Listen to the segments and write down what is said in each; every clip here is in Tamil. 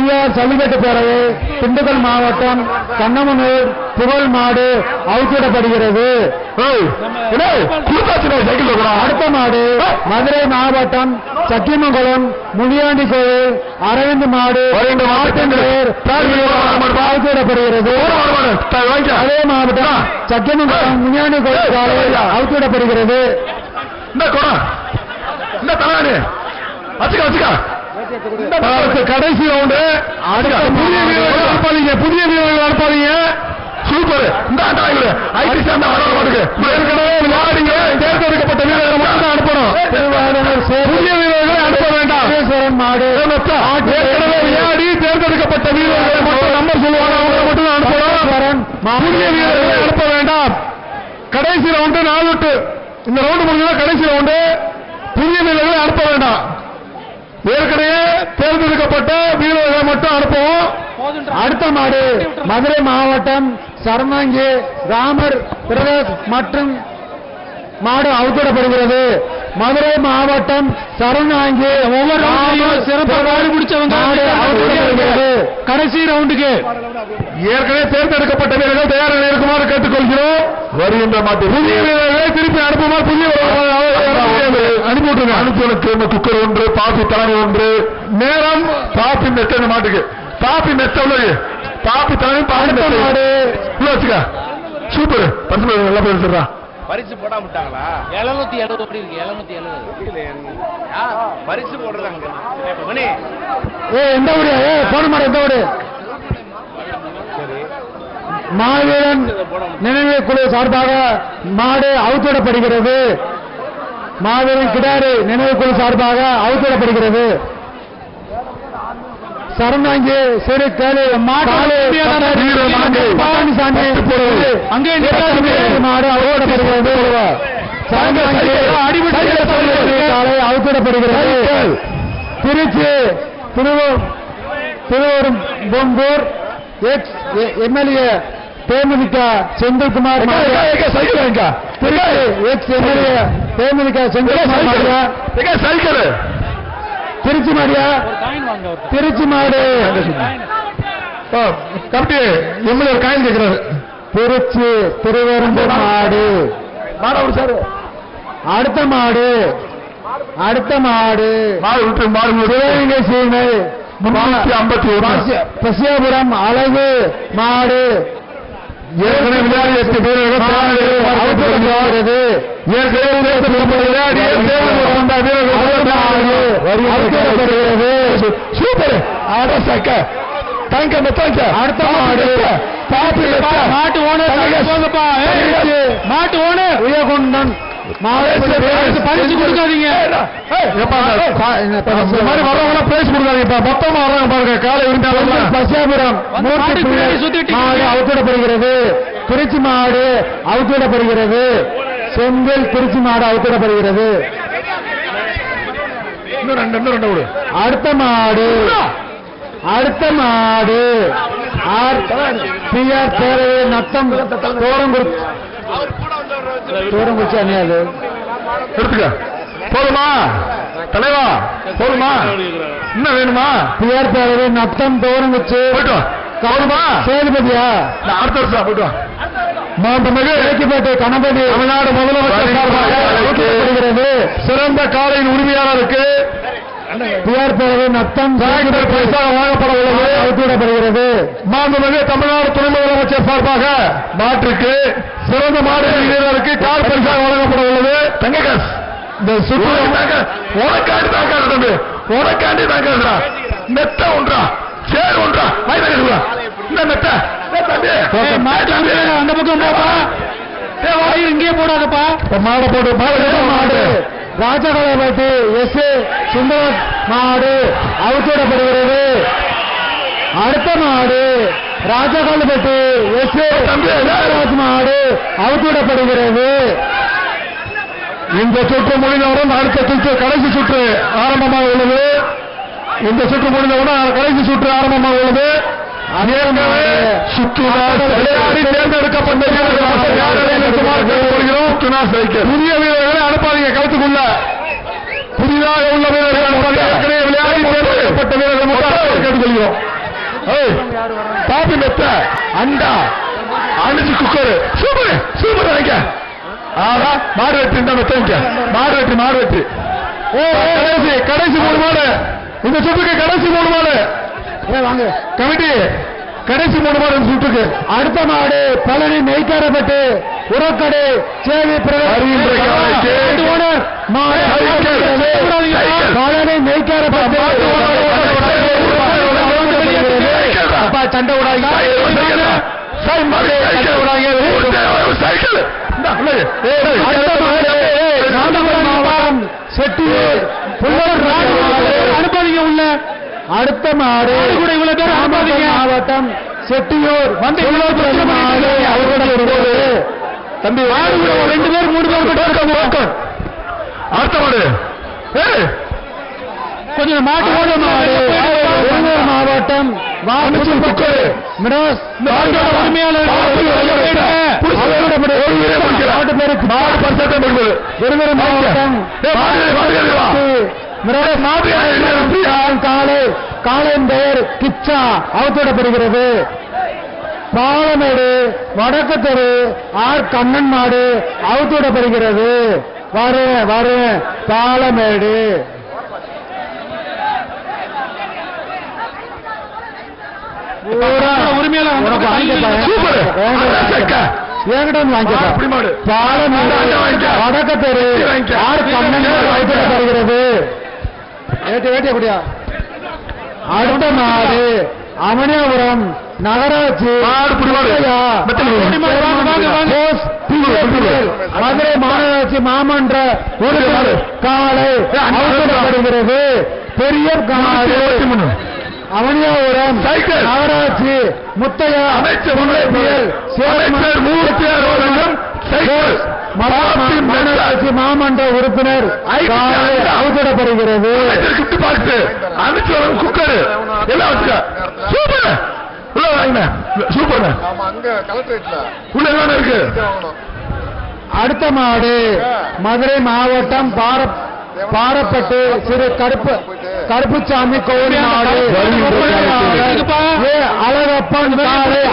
பெரியார் ஜல்லிக்கட்டு பேரவை திண்டுக்கல் மாவட்டம் கண்ணமனூர் புகழ் மாடு அவுத்திடப்படுகிறது. அடுத்த மாடு மதுரை மாவட்டம் சக்கிமங்கலம் முனியாண்டி கோயில் அரவிந்த் மாடு அவுத்திடப்படுகிறது. அதே மாவட்டம் சக்கிமங்கலம் முனியாண்டி கோயில் அவுத்திடப்படுகிறது. கடைசி ரவுண்டு புதிய வீரர்கள் அனுப்பாதீங்க. சூப்பர். தேர்ந்தெடுக்கப்பட்ட வீரர்களை மட்டும் தான் அனுப்பணும். புதிய வீரர்களை அனுப்ப வேண்டாம். விளையாடி தேர்ந்தெடுக்கப்பட்ட வீரர்களை மட்டும் நம்பர் சொல்லுவாங்க, அவங்களை மட்டும் தான் அனுப்பணும். புதிய வீரர்களை அனுப்ப வேண்டாம். கடைசி ரவுண்டு 4 இந்த ரவுண்டு முடிஞ்சா கடைசி ரவுண்டு. புதிய வீரர்களை அனுப்ப வேண்டாம். ஏற்கனவே தேர்ந்தெடுக்கப்பட்ட வீரர்களை மட்டும் அனுப்புவோம். அடுத்த மாடு மதுரை மாவட்டம் சரணாங்கி ராமர் பிரதேஷ் மற்றும் மாடு அவுத்திடப்படுகிறது. மதுரை மாவட்டம் சரணாங்கி ஒவ்வொரு சிறப்பாக பிடிச்சவங்க கடைசி ரவுண்டுக்கு ஏற்கனவே தேர்ந்தெடுக்கப்பட்ட வீரர்கள் தயார் நிலையில் இருக்குமாறு கேட்டுக்கொள்கிறோம். வருகின்ற மாட்டு புதிய வீரர்களை திருப்பி அனுப்புமாறு புதிய அனுப்பிவிட்டுருங்க. அனுப்பி குக்கர் 1 பாப்பி தலைமை 1 நேரம் பாப்பி மெத்த மாட்டுக்கு பாப்பி மெத்த உள்ளது. பாப்பி தலைமை பாப்பி மாடு வச்சுக்க. சூப்பர். பரிசு நல்லா பேசுறா. பரிசு போட விட்டாங்களா? 770 அப்படி இருக்கு. 770 பரிசு போடுறாங்க. எந்த ஊரு போன மாடு எந்த ஊரு? மாவீரன் நினைவு குழு சார்பாக மாடு அவுத்திடப்படுகிறது. மாவீரன் கிடாரி நினைவு குழு சார்பாக அவுத்திடப்படுகிறது. சரணாங்கி சிறு கேளு மாடு அங்கே மாடு அவுத்திடப்படுகிறது. அவுத்திடப்படுகிறது. திருச்சி திருவெரும்பூர் எக்ஸ் எம்எல்ஏ தேமுதிக செந்தில்குமார் எக்ஸ் எம்எல்ஏ தேமுதிக செந்தில்குமார் திருச்சி மாடியா திருச்சி மாடு கமிட்டி எம்எல்ஏ காயின் கேட்கிறாரு. திருச்சி திருவெரும்பூர் மாடு சார். அடுத்த மாடு சிவகங்கை சீமை 351 பசியாபுரம் அழகு மாடு ஏற்கனவே விளையாடி 8 வீரர்கள் அவுத்திடப்படுகிறது. சூப்பர். அடுத்த மாடு மாட்டு ஓனர் உயகுண்டன் பரிசு கொடுக்காதீங்க. மொத்தமா வர்றாங்க பாருங்க. காலை உரிமையாளர் பசியாபுரம் மாடு அவுத்திடப்படுகிறது. திருச்சி மாடு அவுத்திடப்படுகிறது. செந்தில் திருச்சி மாடு அவுத்திடப்படுகிறது. அடுத்த மாடு பிஆர் பேரவை நத்தம் தோரங்குறிச்சி அணியாது எடுத்துக்க. போதுமா தலைவா? போதுமா? இன்னும் வேணுமா? பிஆர் பேரவை நத்தம் தோரங்குறிச்சி போதுமா? சேதுபதியா? அடுத்த வருஷம் போயிட்டு மாண்புமிகு ஏக்கிப்பேட்டை கணபதி தமிழ்நாடு முதலமைச்சர் சிறந்த காலையின் உரிமையாளருக்கு பிஆர் பேரவை நத்தம் பரிசாக வழங்கப்பட உள்ளது அவுத்திடப்படுகிறது. மாண்புமிகு தமிழ்நாடு துணை முதலமைச்சர் சார்பாக மாற்றுக்கு சிறந்த மாடு வீரருக்கு கார் பரிசாக வழங்கப்பட உள்ளது. தங்ககாஸ் இந்த சுற்று உனக்காண்டி தாக்காது தம்பி, உனக்காண்டி தாக்காதுடா. மெத்த ஒன்றா சேர் ஒன்றா இந்த மெத்த அந்த பக்கம் போப்பா, இங்கே போடாதப்பா. மாடை போட்டு மாடு ராஜகலபதி எஸ் சுந்தர் மாடு அவுத்திடப்படுகிறது. அடுத்த மாடு ராஜகலபதி எஸ் ராஜ் மாடு அவுத்திடப்படுகிறது. இந்த சுற்று முடிந்தவுடன் அடுத்த சுற்று கடைசி சுற்று ஆரம்பமாக உள்ளது. இந்த சுற்று முடிந்தவுடன் கடைசி சுற்று ஆரம்பமாக உள்ளது. தேர்ந்தெடுக்கப்பட்ட புதிய வீரர்களை அனுப்பாதீங்க களத்துக்குள்ள. புதிதாக உள்ள வீரர்கள் விளையாடி தேர்ந்தெடுக்கப்பட்ட வீரர்கள் மட்டும் கேட்டுக்கொள்கிறோம். பாப்பி மெத்த அண்டா அணிச்சு குக்கர் சூப்பர் சூப்பர் வாங்க. ஆஹா மாடு வெற்றி இந்த மெத்த வைக்க மாடு வெற்றி கடைசி 3 மாடு இந்த சுற்றுக்கு கடைசி 3 மாடு வாங்க கமிட்டி கடைசி 3 மாடு சுற்றுக்கு. அடுத்த மாடு பழனி நெய்க்காரப்பட்டு உரக்கடை சேவை பழனி நெய்க்காரப்பட்டு சண்டை விடாதீங்க உள்ள அடுத்த மாடு இவ்வளவு பேர் மாவட்டம் செட்டியூர் வந்து அவர்களுடைய தம்பி 2 பேர் 3 பேர் அடுத்த மாடு கொஞ்சம் மாட்டு மாவட்டம் காலையின் பெயர் கிச்சா அவத்தோடப்படுகிறது. பாலமேடு வடக்கு தெரு ஆர் கண்ணன் மாடு அவத்தோடப்படுகிறது. வரு பாலமேடு வடக்கு தெரு ஆர் கண்ணன் அவத்தோடப்படுகிறது. அடுத்த மாடு அமனியாபுரம் நகராட்சி மதுரை மாநகராட்சி மாமன்ற உறுப்பினர் காலை அவசரப்படுகிறது. பெரிய அவனியாபுரம் நகராட்சி முத்தையா மாநகராட்சி மாமன்ற உறுப்பினர் அவசரப்படுகிறது. குக்கர் எல்லாம் சூப்பர் சூப்பர் இருக்கு. அடுத்த மாடு மதுரை மாவட்டம் பாரப்பட்டு சிறு கருப்புசாமி கோவில் மாடு அழகப்பன்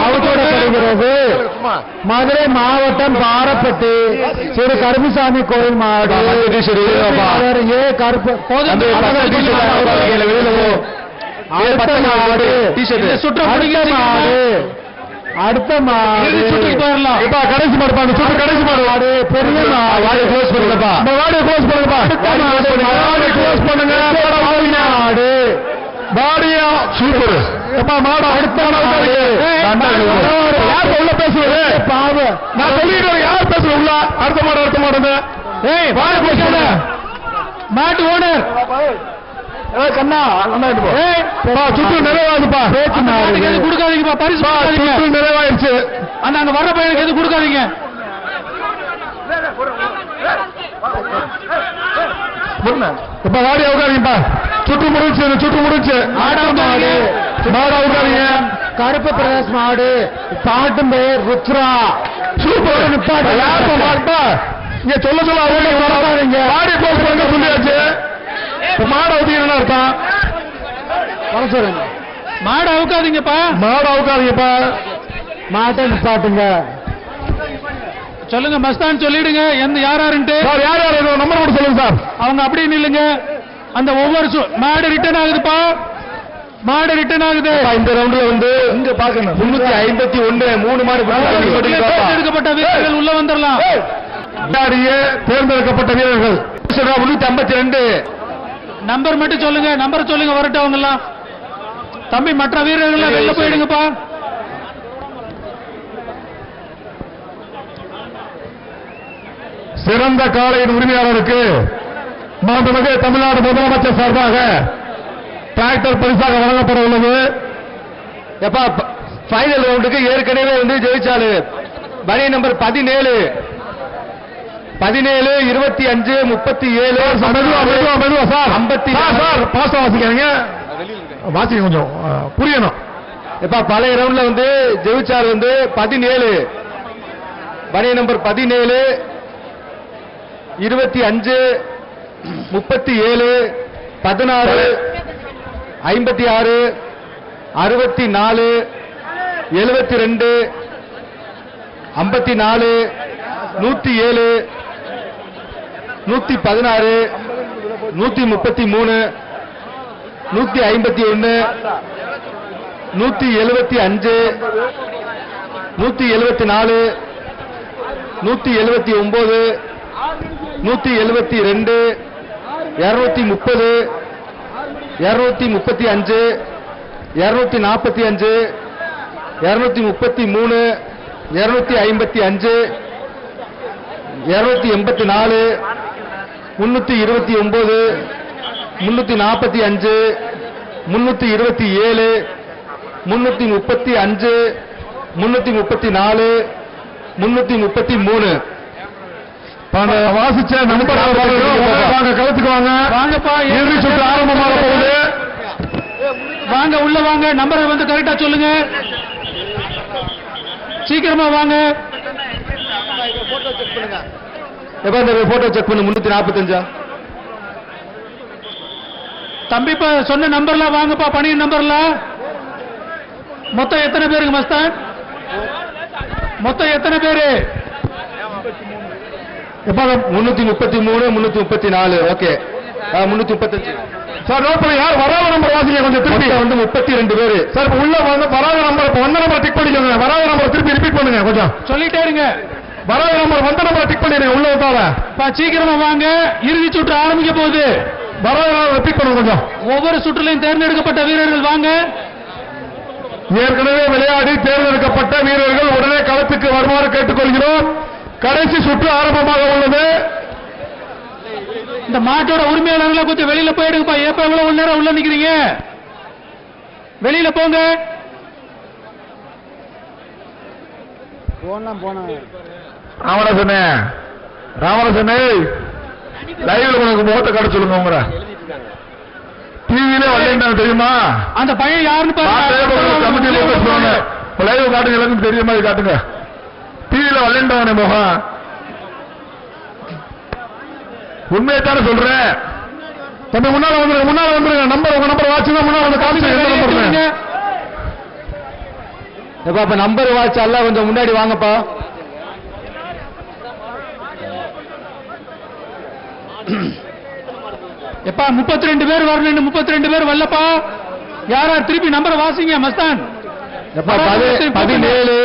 அவசரப்படுகிறது. மதுரை மாவட்டம் பாரப்பட்டு சிறு கருப்புசாமி கோவில் மாடு அடுத்த மாடு கடைசி மாடு கடைசி மாடு பெரிய க்ளோஸ் பண்ணுங்கப்பா க்ளோஸ் பண்ணுங்க மாடு பாடியா சூப்பர் மாடு அடுத்த உள்ள பேசுவது பாவ நான் சொல்லிடுறேன். யார் பேசுற உள்ள அடுத்த மாடு மாட்டு ஓனர் கண்ணா சுற்று நிறைவாதுப்பா கொடுக்காதீங்கப்பா பரிசு நிறைவாயிருச்சு. அங்க வர்ற பையனுக்கு எது கொடுக்காதீங்க. இப்ப வாடி உட்காருங்கப்பா சுற்று முடிச்சு மாடு உட்காருங்க. கருப்பு பிரதேஷ் மாடு பாட்டும் பேர் ருத்ரா சூப்பர் நிப்பாட்டு இங்க சொல்ல அவங்க வாடி போஸ்ட் பண்ண சொல்லியாச்சு. மாடு அவுத்தீங்கன்னா இருப்பான் மாடு அவுக்காதீங்கப்பா மாட்டை நிப்பாட்டுங்க சொல்லுங்க. மஸ்தான் சொல்லிடுங்க எந்த யாருன்ட்டு யார் நம்பர் கூட சொல்லுங்க சார். அவங்க அப்படியே நில்லுங்க. அந்த ஒவ்வொரு மாடு ரிட்டர்ன் ஆகுதுப்பா மாடு ரிட்டர்ன் ஆகுது. இந்த ரவுண்ட்ல வந்து இங்க பாக்கணும் 351 3 மாடு எடுக்கப்பட்ட வீரர்கள் உள்ள வந்துடலாம். தேர்ந்தெடுக்கப்பட்ட வீரர்கள் 352 நம்பர் மட்டும் சொல்லுங்க. நம்பர் சொல்லுங்க வரட்டும் அவங்க எல்லாம். தம்பி மற்ற வீரர்கள் வெளில போயிடுங்கப்பா. சிறந்த காளையின் உரிமையாளருக்கு மாண்புமிகு தமிழ்நாடு முதலமைச்சர் சார்பாக டிராக்டர் பரிசாக வழங்கப்பட உள்ளது. எப்பா ஃபைனல் ரவுண்டுக்கு ஏற்கனவே வந்து ஜெயிச்சாலு பணி நம்பர் 17 25 37 சார் 54 பாசம் வாசிக்கிறீங்க வாசிக்க கொஞ்சம் புரியணும். இப்ப பழைய ரவுண்ட்ல வந்து ஜெயிச்சார் வந்து 17 பணி நம்பர் 17 25 37 16 56 64 72 54 107 116 133 151 175 174 179 172 230 235 245 233 255 284 329 345 327 335 334 333 வாசிச்ச நம்பர் வாங்க களத்துக்கு வாங்க வாங்கப்பா இறுதி சுற்று ஆரம்பமாக போகுது வாங்க உள்ள வாங்க நம்பரை வந்து கரெக்டா சொல்லுங்க சீக்கிரமா வாங்க எப்ப இந்த போட்டோ செக் பண்ணு 345 தம்பி இப்ப சொன்ன நம்பர்லாம் வாங்கப்பா பணியின் நம்பர்ல மொத்தம் எத்தனை பேருக்கு மஸ்தான் மொத்தம் எத்தனை பேரு எப்ப 333 334 ஓகே 335 சார் நோட் பண்ணி யார் வராத நம்பர் வாசிங்க கொஞ்சம் திருப்பி வந்து 32 பேரு சார் இப்ப உள்ள வந்து வராத நம்பர் இப்ப வந்த நம்பர் டிக் பண்ணிக்கோங்க வராத நம்பர் திருப்பி ரிப்பீட் பண்ணுங்க கொஞ்சம் சொல்லிட்டே இருங்க வராத நம்பர் வந்த நம்பர் டிக் பண்ணிடுங்க உள்ள வந்தால சீக்கிரமா வாங்க இறுதி சுற்று ஆரம்பிக்க போகுது வராத நம்பர் ரிப்பீட் பண்ணுங்க கொஞ்சம் ஒவ்வொரு சுற்றுலையும் தேர்ந்தெடுக்கப்பட்ட வீரர்கள் வாங்க ஏற்கனவே விளையாடி தேர்ந்தெடுக்கப்பட்ட வீரர்கள் உடனே களத்துக்கு வருமாறு கேட்டுக்கொள்கிறோம் கடைசி சுற்று ஆரம்பமாக உள்ளது இந்த மாட்டோட உரிமையாளர்களை கொஞ்சம் வெளியில போயிடுங்கப்பா ஏப்ப எவ்வளவு நேரம் உள்ள நிக்கிறீங்க வெளியில போங்க ராமராஜனே ராமராஜனே லைவ்ல உனக்கு முகத்தை காட்ட சொல்லுங்க உங்க டிவியில வரலைன்னா தெரியுமா அந்த பையன் யாருன்னு கமிட்டி பாருங்க லைவ் காட்டுங்க எல்லாருக்கும் தெரிய மாதிரி காட்டுங்க டிவியில வரலைன்றவனே முகம் உண்மையைத்தானே சொல்றேன் தம்பி முன்னால வந்துருங்க நம்பர் உங்க நம்பர் வாட்சுங்க முன்னால வந்து காமிச்சு எப்பா இப்ப நம்பர் வாட்ச் எல்லாம் கொஞ்சம் முன்னாடி வாங்கப்பா எப்பா 32 பேர் வரணும் 32 பேர் வரலப்பா யாரா திருப்பி நம்பரை வாசிங்க மஸ்தான் எப்பா 17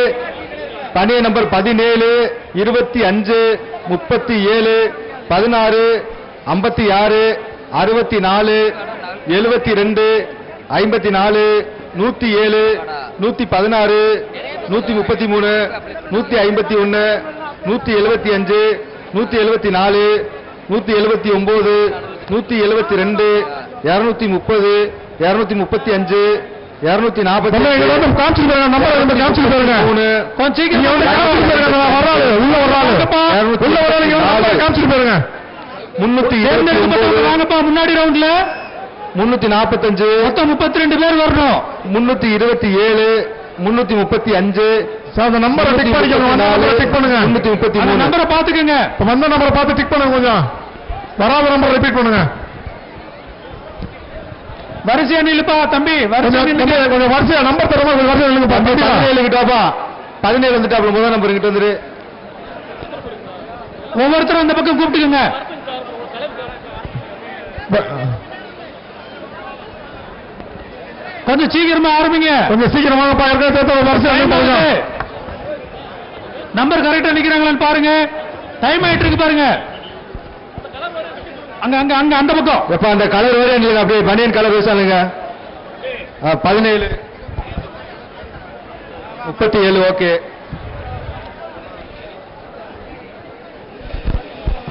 பணி நம்பர் 17 25 37 16 56 64 72 54 107 116 133 151 175 174 179 172 230 235 முன்னாடி ரவுண்ட்ல 345 மொத்தம் 32 பேர் வரணும் 327 335 சார் நம்பரை டிக் பண்ணுங்க 333 நம்பரை பாத்துக்கங்க வந்த நம்பரை பார்த்து டிக் பண்ணுங்க கொஞ்சம் வராத நம்பர் ரிப்பீட் பண்ணுங்க வரிசையா நில்லுப்பா தம்பி கொஞ்சம் வரிசையா நம்பர் தரமா வரிசையா நில்லுங்கப்பா 17 கிட்டாப்பா 17 வந்துட்டாப்ல முதல் நம்பர் கிட்ட வந்துரு ஒவ்வொருத்தரும் அந்த பக்கம் கூப்பிட்டுக்குங்க கொஞ்சம் சீக்கிரமா ஆரம்பிங்க கொஞ்சம் சீக்கிரமாக நம்பர் கரெக்டா நிக்கிறாங்களான்னு பாருங்க டைம் ஆயிட்டு இருக்கு பாருங்க அங்க அங்க அங்க அந்த பக்கம் எப்ப அந்த கலர் வரையும் இல்லைங்க அப்படியே பனியன் கலர் பேசானுங்க 17 37 ஓகே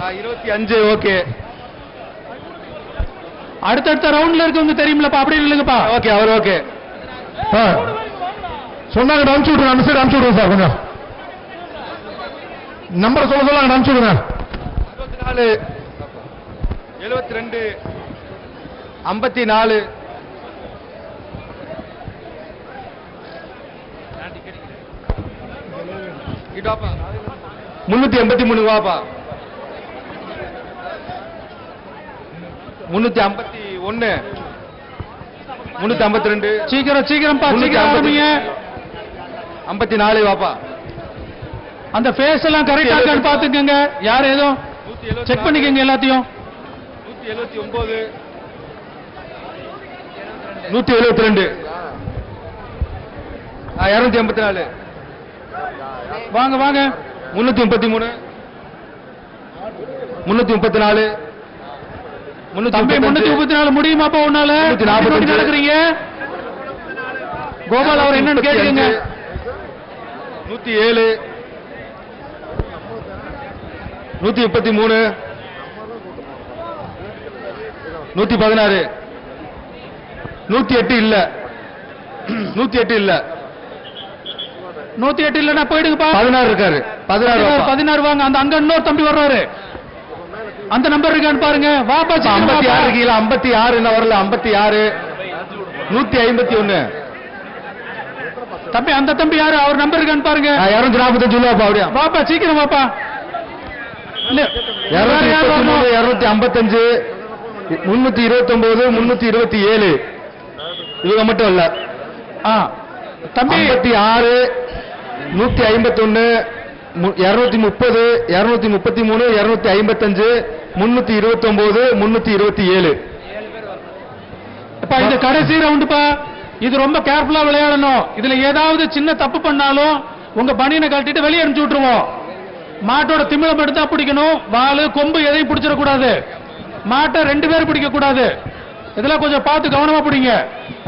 25 ஓகே அடுத்தடுத்த ரவுண்ட்ல இருக்கவங்க தெரியுமில்லப்பா அப்படி இல்லைங்கப்பா ஓகே அவர் ஓகே சொன்னாங்க அனுப்பிச்சு விடுங்க அந்த சைடு அனுப்பிச்சு விடுங்க சார் கொஞ்சம் நம்பர் சொல்ல அனுப்பிச்சு விடுங்க 74 72 54 383 வாப்பா 351 352. சீக்கிரம் சீக்கிரம்ப்பா, சீக்கிரம் ஆரம்பிங்க. 54 வாப்பா. அந்த ஃபேஸ் எல்லாம் கரெக்டா இருக்கான்னு பாத்துக்கங்க. யார் ஏதோ செக் பண்ணிக்கங்க எல்லாத்தையும். 179. 172. 284. வாங்க வாங்க. 333. 334. தம்பி 334 முடியுமாப்பா உன்னால? 345 நடக்கிறீங்க. கோபால் அவர் என்னன்னு கேட்குங்க. 107. 133. 116. 108 இல்ல. 108 இல்ல. 108 இல்லன்னா போயிடுங்கப்பா. 16 இருக்காரு. 16 வாங்க. அந்த அங்க இன்னொரு தம்பி வர்றாரு. அந்த நம்பர் இருக்கான்னு பாருங்க. வாப்பா 56 இருக்கீங்களா? 56 என்ன வரல? 56. 151. தம்பி அந்த தம்பி யாரு? அவர் நம்பர் இருக்கான்னு பாருங்க. 245 வாப்பா. அப்படியா வாப்பா சீக்கிரம் வாப்பா. இல்ல 253, 255, 329, 327 இவங்க மட்டும் இல்ல. தம்பி 56, 151, 230, 233, 255, 329, 327. இது கடைசி ரவுண்டுப்பா. இது ரொம்ப கேர்ஃபுல்லா விளையாடணும். இதுல ஏதாவது சின்ன தப்பு பண்ணாலும் உங்க பனியனை கழட்டிட்டு வெளியே அனுப்பிச்சு விட்டுருவோம். மாட்டோட திமிழம் எடுத்து தான் பிடிக்கணும். வாலு கொம்பு எதையும் பிடிச்சிடக்கூடாது. மாட்டை 2 பேர் பிடிக்க கூடாது. இதெல்லாம் கொஞ்சம் பார்த்து கவனமா பிடிங்க.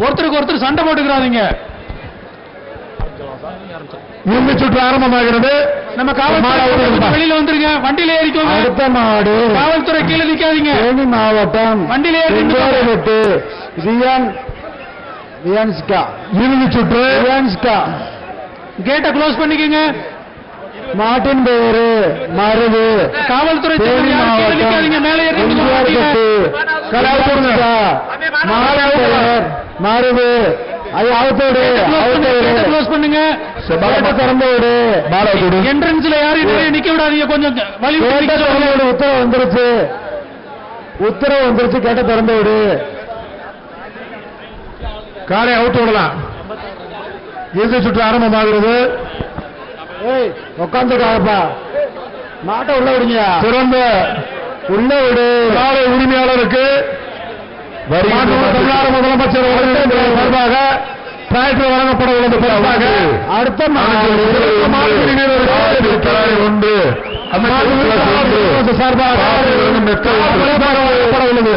ஒருத்தருக்கு ஒருத்தர் சண்டை போட்டுக்கிறாதீங்க. இறுதி சுற்று ஆரம்பமாகிறது. நம்ம காவல்துறை வெளியில வந்துருங்க. வண்டியில ஏறிக்கோங்க. அடுத்த மாடு காவல்துறை கீழே நிக்காதீங்க. தேனி மாவட்டம் வண்டியில ஏறி இறுதி சுற்று. கேட்டை க்ளோஸ் பண்ணிக்கங்க. மாட்டின் பெயரு மருது. காவல்துறை நிக்காதீங்க. மேலே ஏறி மருது. க்ளோஸ் பண்ணுங்க. திறந்தோடு என்ட்ரன்ஸ்ல யாரையும் நிறைய நிக்க விடாதீங்க. கொஞ்சம் வழி உத்தரவு வந்துருச்சு. கேட்ட திறந்தோடு காரை அவுத்து விடலாம். இறுதி சுற்று ஆரம்பமாகிறது. உட்காந்துருக்காங்கப்பா. மாட்டை உள்ள விடுங்க. திறந்த உள்ள விடு. காலை உரிமையாளருக்கு தமிழ்நாடு முதலமைச்சர் சார்பாக டிராக்டர் வழங்கப்பட உள்ளது. அடுத்த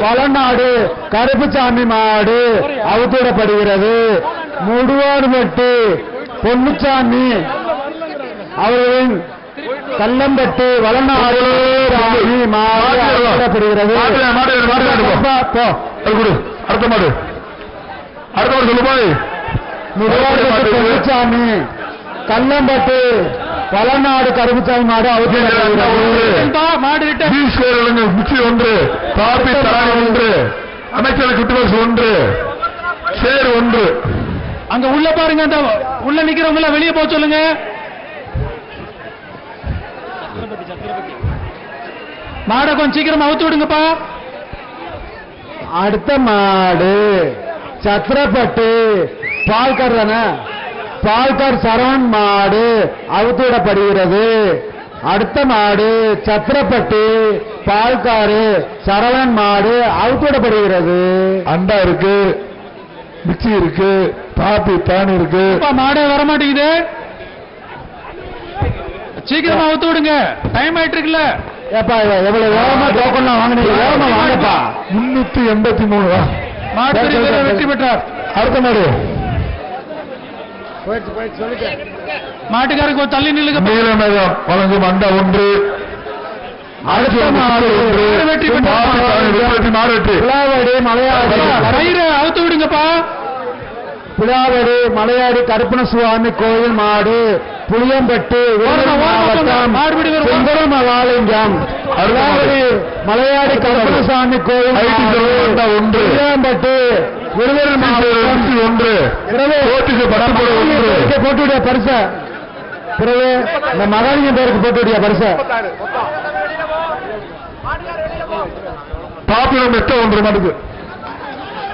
வளநாடு கருப்புசாமி மாடு அவுத்திடப்படுகிறது. முடுவாடுபட்டு பொன்னுச்சாமி அவர்களின் கல்லம்பட்டு வளநாடு மாடுபடுகிறது. அடுத்த மாடு சொல்லு போய். பொன்னுச்சாமி கல்லம்பட்டு வளநாடு கருப்புசாமி மாடு முச்சி 1, காப்பி தராணி 1, அமைச்சர் குட்டுவஸ் 1, சேர் 1. அங்க உள்ள பாருங்க. அந்த உள்ள நிக்கிறவங்க வெளியே போக சொல்லுங்க. மாடை கொஞ்சம் சீக்கிரம் அவுத்து விடுங்கப்பா. அடுத்த மாடு சத்திரப்பட்டு பால்கார் தானே. பால்கார் சரவண் மாடு அவுத்து விடப்படுகிறது. அடுத்த மாடு சத்திரப்பட்டு பால்காரு சரவணன் மாடு அவுத்து விடப்படுகிறது. அண்டா இருக்கு, மிக்சி இருக்கு, பாப்பி பேன் இருக்கு. மாடே வரமாட்டேங்குது. சீக்கிரமா அவுத்து விடுங்க. டைம் ஆயிட்டு இருக்குல்ல. ஏப்பா எவ்வளவு வேகமா டோக்கன் வாங்கினீங்க? வேகமா வாங்கப்பா. 383 மாடு வெற்றி பெற்றார். அடுத்த மாடு மாட்டுக்காருக்கு தள்ளி நில்லுங்க. நீலமேகம் வழங்கும் அண்டா 1. அடுத்த மாடு வெற்றி பிளாவடி மலையாடி கயிறு அவுத்து விடுங்கப்பா. பிளாவடி மலையாடி கருப்பண சுவாமி கோயில் மாடு புளியம்பட்டு மகாலிங்கம். மலையாடி கருப்பணசாமி கோயில் 1. புளியம்பட்டு விருதுநகர் மாவட்டம் 1. போட்டுவிட பரிச பிறகு இந்த மகாலிங்கம் பேருக்கு போட்டுவிடிய பரிச. பாப்பிடம் 1 மாட்டுக்கு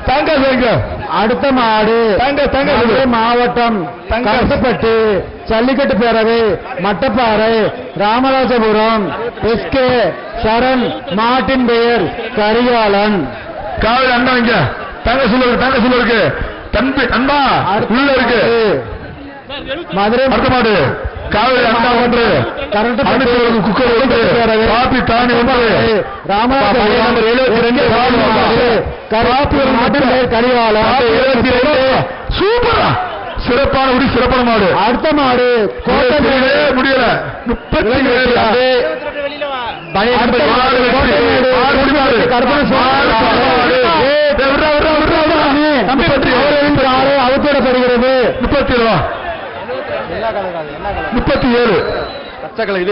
தங்க அடுத்த மாடு மதுரை மாவட்டம் கருத்துப்பட்டு ஜல்லிக்கட்டு பேரவை மட்டப்பாறை ராமராஜபுரம் எஸ்கே சரண் மாட்டின் பெயர் கரிகாலன். காவல் அண்ணா இங்க தங்க சொல்லு இருக்கு தம்பி அண்ணா உள்ள இருக்கு. மதுரை அடுத்த மாடு காவல் அண்ணா ஒன்று குக்கர் ஒன்று காப்பி தானி ஒன்று ராமராஜபுரம் 72 மாட்டின் பெயர் கரிகாலன். 72 சூப்பரா சிறப்பான உடி சிறப்பான மாடு. அடுத்த மாடு கோட்டை முடியல 37 அவசியப்படுகிறது. 37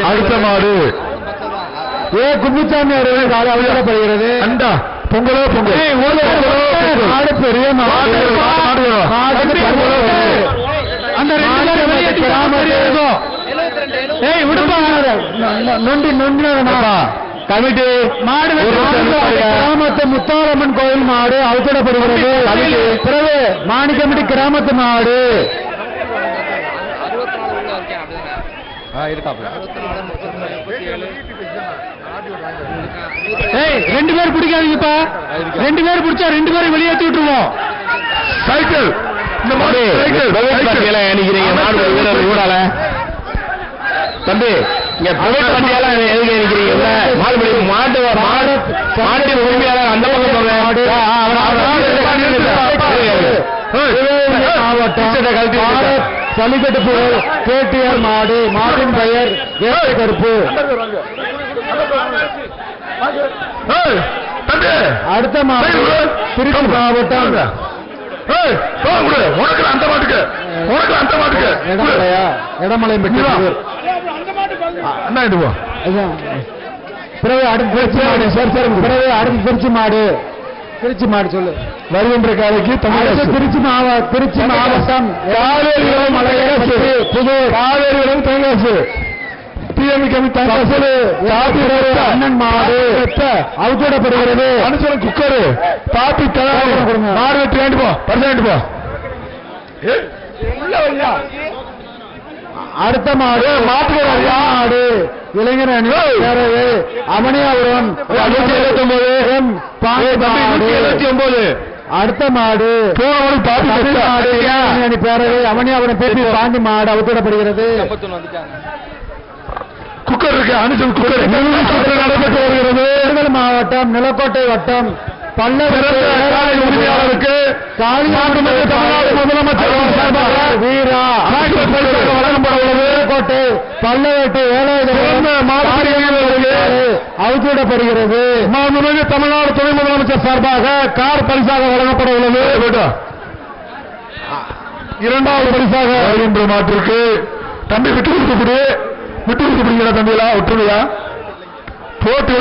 அடுத்த மாடு குப்புசாமி அவசியப்படுகிறது. அண்டா பொங்கலோ மாடு பெரிய மாடு அந்த கமிட்டி மாடு கிராமத்து முத்தாரம்மன் கோயில் மாடு அவசியப்படுகிறது. பிறகு மாணிக்கமிட்டி கிராமத்து மாடு ரெண்டு பேர் பிடிக்காதீங்கப்பா. 2 பேர் பிடிச்சா 2 பேரும் வெளியேற்றி விட்டுருவோம். சைக்கிள் இந்த மாதிரி ஊடால தம்பி இங்க பிரைவேட் வண்டியெல்லாம் எதுக்கு நினைக்கிறீங்க? மாட்டு உரிமையாளர் அந்த பக்கம் மாவட்டம் ஜல்லிக்கட்டு கேடிஆர் மாடு மாட்டின் பெயர் கருப்பு. அடுத்த மாடு திருச்சி மாவட்டம் இடமலை பிறகு அடுத்து திருச்சி மாடு சொல்லு வருகின்ற காலைக்கு திருச்சி மாவட்டம் காவேரிகளும் தென்காசி அண்ணன் மாடு அவுத்தோடப்படுகிறது. அனுசரம் குக்கரு பாப்பி மாடு வெட்டி வேண்டு போ பர்சன்ட் போ. அடுத்த மாடு மாடு இளைஞர் அணி பேரவை அவனியாபுரம் 179. அடுத்த மாடு அணி பேரவை அவனியாபுரம் பேசி பாண்டி மாடு அவுத்தோடப்படுகிறது. குக்கர் இருக்கு அனுசம் குக்கர் நடைபெற்று வருகிறது. திண்டுக்கல் மாவட்டம் நிலக்கோட்டை வட்டம் உரிமையாளருக்கு முதலமைச்சர் வீரா வழங்கப்பட உள்ளது. கோட்டை பல்லவேட்டை அவுத்திடப்படுகிறது. தமிழ்நாடு துணை முதலமைச்சர் சார்பாக கார் பரிசாக வழங்கப்பட உள்ளது. இரண்டாவது பரிசாக வருகின்ற மாட்டிற்கு தம்பி விட்டு கொடுக்கப்படுகிற தம்பியா ஒற்றுமையா போட்டு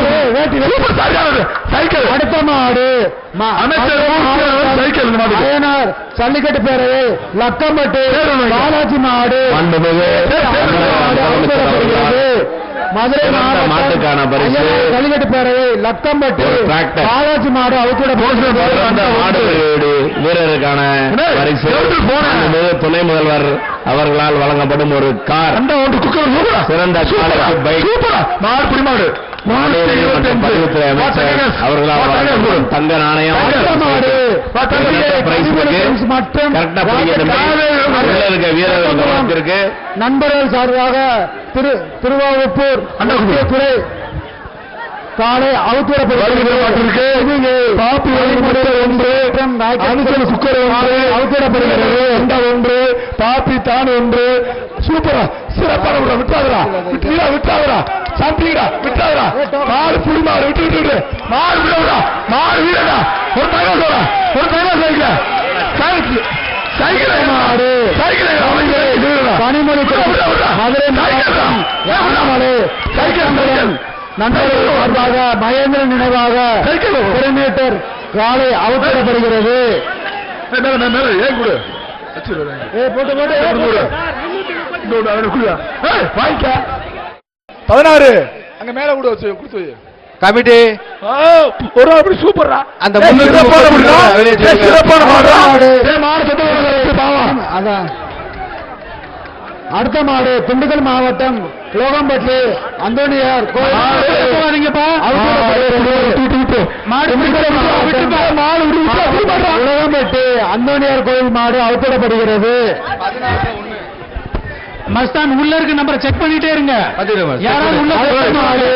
சைக்கிள். அடுத்த மாடு சைக்கிள் ஜல்லிக்கட்டு பேரவை லக்கம்பட்டு பாலாஜி மாடு மதுரை மாட்டுக்கான பரிசு ஜல்லிக்கட்டு பேரவை லக்கம்பட்டு பாலாஜி மாடு அவுத்தோட வீரருக்கான பரிசு துணை முதல்வர் அவர்களால் வழங்கப்படும் ஒரு கார் சிறந்த அவர்களால் தங்க நாணயம் வீரர்களுக்கு நண்பர்கள் சார்பாக திருவாவூர் துறை காலை அவுத்திடப்படுகிறது. ஒன்று பாப்பி தான் ஒன்று சூப்பரா சிறப்பான விட்டாதரா சாப்பிட்டீங்களா விட்டாதரா மாடு புடி மாடு விட்டு மாடு விடா மாடு வீரடா ஒரு தகவல் சொல்ல ஒரு தகவல் சைக்கிள் மாடு பனிமொழி மதுரை சைக்கிள் நண்பர்கள் சார்பாக மகேந்திரன் நினைவாக கிலோமீட்டர் காலை அவுத்திடப்படுகிறது. 16 அங்க மேல கூட கொடுத்து கமிட்டி ஒரு அப்படி சூப்பரா அந்த ஏய், முன்னூத்தி சிறப்பான முப்பது முடிடா. வெளியே ஏய், சிறப்பான மாடுடா. ஏய், மாடு செத்து போகுது, பாவம். அதான் அடுத்த மாடு திண்டுக்கல் மாவட்டம் லோகம்பட்டி அந்தோனியார் போகாதீங்கப்பா. உலகம்பட்டி அந்தோனியார் கோயில் மாடு அவுத்திடப்படுகிறது. மஸ்தான் உள்ள இருக்க நம்பரை செக் பண்ணிட்டே இருங்க. யாராவது உள்ள அடுத்த மாடு